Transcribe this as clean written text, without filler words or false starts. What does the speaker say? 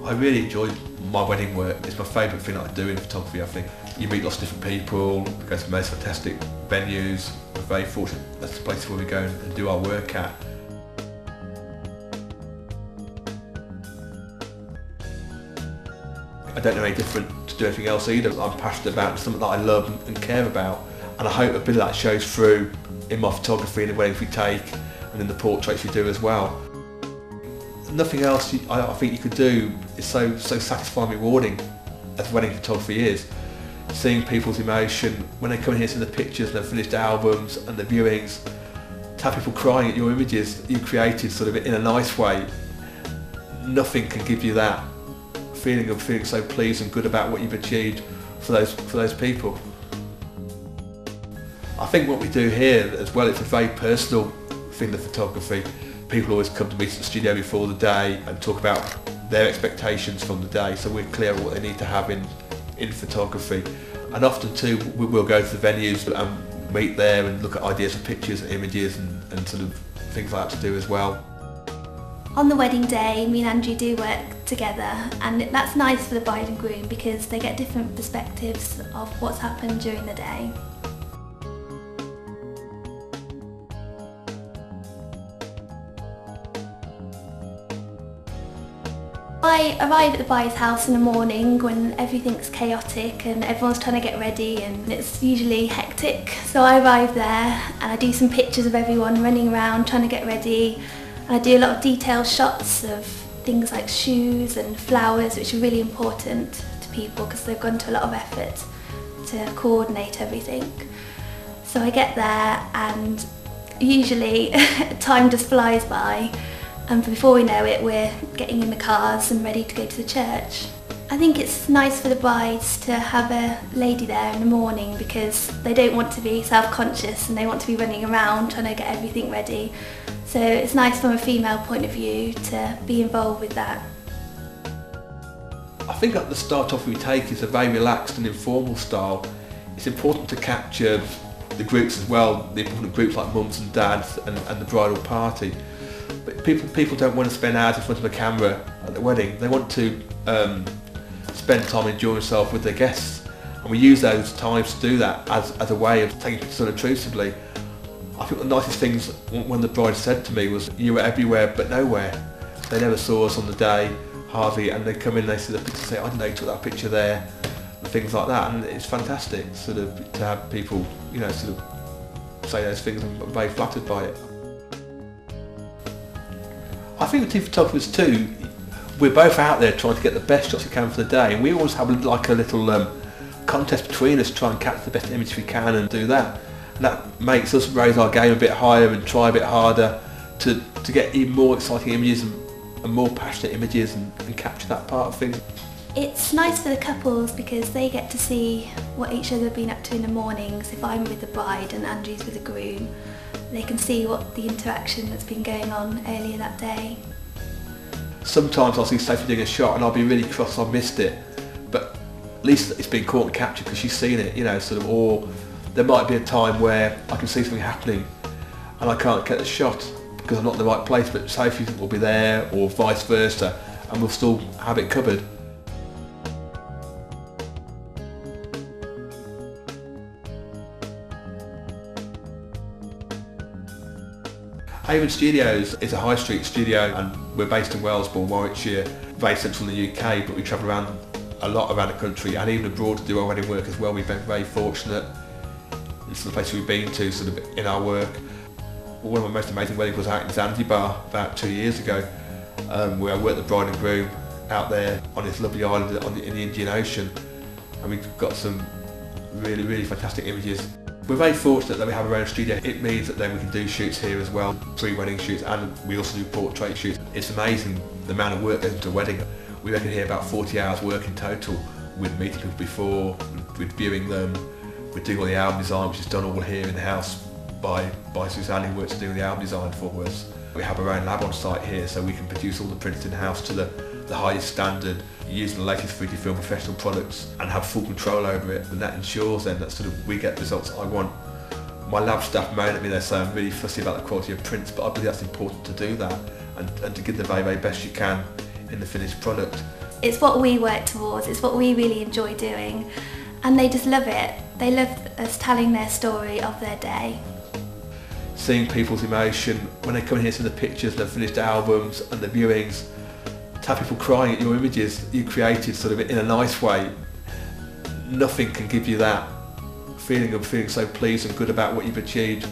I really enjoy my wedding work. It's my favourite thing that I do in photography, I think. You meet lots of different people, go to the most fantastic venues. We're very fortunate that's the place where we go and do our work at. I don't know any different to do anything else either. I'm passionate about something that I love and care about, and I hope a bit of that shows through in my photography and the weddings we take and in the portraits we do as well. Nothing else I think you could do is so satisfying and rewarding as wedding photography is. Seeing people's emotion when they come in here to see the pictures and the finished albums and the viewings, to have people crying at your images that you created sort of in a nice way. Nothing can give you that feeling of feeling so pleased and good about what you've achieved for those people. I think what we do here as well, it's a very personal thing, the photography. People always come to meet at the studio before the day and talk about their expectations from the day, so we're clear what they need to have in photography. And often too, we'll go to the venues and meet there and look at ideas for pictures and images and sort of things like that to do as well. On the wedding day, me and Andrew do work together, and that's nice for the bride and groom because they get different perspectives of what's happened during the day. I arrive at the bride's house in the morning when everything's chaotic and everyone's trying to get ready and it's usually hectic. So I arrive there and I do some pictures of everyone running around trying to get ready, and I do a lot of detailed shots of things like shoes and flowers, which are really important to people because they've gone to a lot of effort to coordinate everything. So I get there and usually time just flies by. And before we know it, we're getting in the cars and ready to go to the church. I think it's nice for the brides to have a lady there in the morning because they don't want to be self-conscious and they want to be running around trying to get everything ready. So it's nice from a female point of view to be involved with that. I think at the start off we take is a very relaxed and informal style. It's important to capture the groups as well, the important groups like mums and dads and the bridal party. But people don't want to spend hours in front of a camera at the wedding. They want to spend time enjoying themselves with their guests, and we use those times to do that as a way of taking pictures unobtrusively. I think the nicest things when the bride said to me was, "You were everywhere but nowhere." They never saw us on the day, hardly, and they come in and they see the picture and say, "I didn't know you took that picture there," and things like that. And it's fantastic sort of to have people, you know, sort of say those things, and I'm very flattered by it. I think the two photographers too, we're both out there trying to get the best shots we can for the day, and we always have like a little contest between us to try and capture the best image we can and do that. And that makes us raise our game a bit higher and try a bit harder to get even more exciting images and more passionate images and capture that part of things. It's nice for the couples because they get to see what each other have been up to in the mornings. If I'm with the bride and Andrew's with the groom, they can see what the interaction that's been going on earlier that day. Sometimes I'll see Sophie doing a shot and I'll be really cross I missed it, but at least it's been caught and captured because she's seen it, you know, sort of. Or there might be a time where I can see something happening and I can't get the shot because I'm not in the right place, but Sophie will be there, or vice versa, and we'll still have it covered. Avon Studios is a high street studio, and we're based in Wellesbourne, Warwickshire, very central in the UK, but we travel around a lot around the country and even abroad to do our wedding work as well. We've been very fortunate in some of the places we've been to sort of in our work. One of my most amazing weddings was out in Zanzibar about 2 years ago, where I worked the bride and groom out there on this lovely island in the Indian Ocean, and we've got some really, really fantastic images. We're very fortunate that we have our own studio. It means that then we can do shoots here as well, pre-wedding shoots, and we also do portrait shoots. It's amazing the amount of work that goes into a wedding. We reckon here about 40 hours work in total, with meeting people before, with viewing them, with doing all the album design, which is done all here in the house by Suzanne, who works doing the album design for us. We have our own lab on site here, so we can produce all the prints in-house to the highest standard, using the latest 3D film professional products, and have full control over it, and that ensures then that sort of we get the results I want. My lab staff moan at me, they say I'm really fussy about the quality of prints, but I believe that's important to do that and to give the very, very best you can in the finished product. It's what we work towards, it's what we really enjoy doing, and they just love it. They love us telling their story of their day. Seeing people's emotion when they come in here to the pictures, the finished albums and the viewings, to have people crying at your images you created sort of in a nice way, nothing can give you that feeling of feeling so pleased and good about what you've achieved.